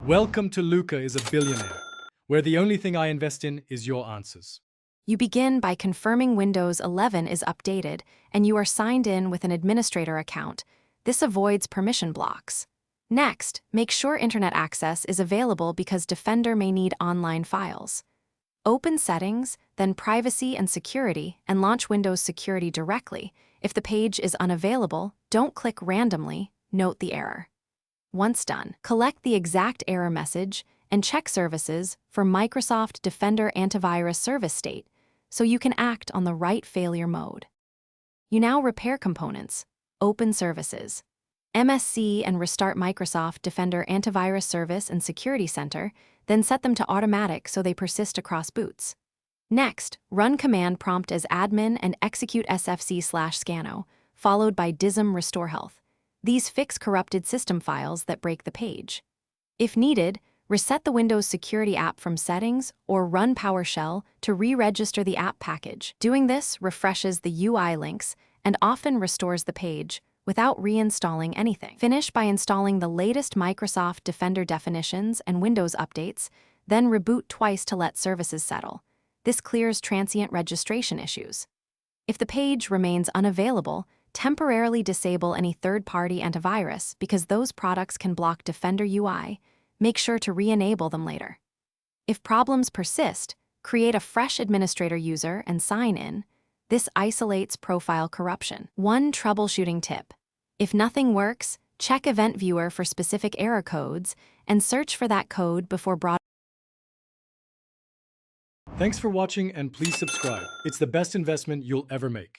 Welcome to Luca is a Billionaire, where the only thing I invest in is your answers. You begin by confirming Windows 11 is updated and you are signed in with an administrator account. This avoids permission blocks. Next, make sure internet access is available because Defender may need online files. Open Settings, then Privacy and Security, and launch Windows Security directly. If the page is unavailable, don't click randomly, note the error. Once done, collect the exact error message and check services for Microsoft Defender Antivirus Service State so you can act on the right failure mode. You now repair components, open services, MSC and restart Microsoft Defender Antivirus Service and Security Center, then set them to automatic so they persist across boots. Next, run command prompt as admin and execute sfc/scano, followed by dism restore health. These fix corrupted system files that break the page. If needed, reset the Windows Security app from settings or run PowerShell to re-register the app package. Doing this refreshes the UI links and often restores the page without reinstalling anything. Finish by installing the latest Microsoft Defender definitions and Windows updates, then reboot twice to let services settle. This clears transient registration issues. If the page remains unavailable, temporarily disable any third-party antivirus because those products can block Defender UI. Make sure to re-enable them later. If problems persist, create a fresh administrator user and sign in. This isolates profile corruption. One troubleshooting tip. If nothing works, check Event Viewer for specific error codes and search for that code before broad. Thanks for watching and please subscribe. It's the best investment you'll ever make.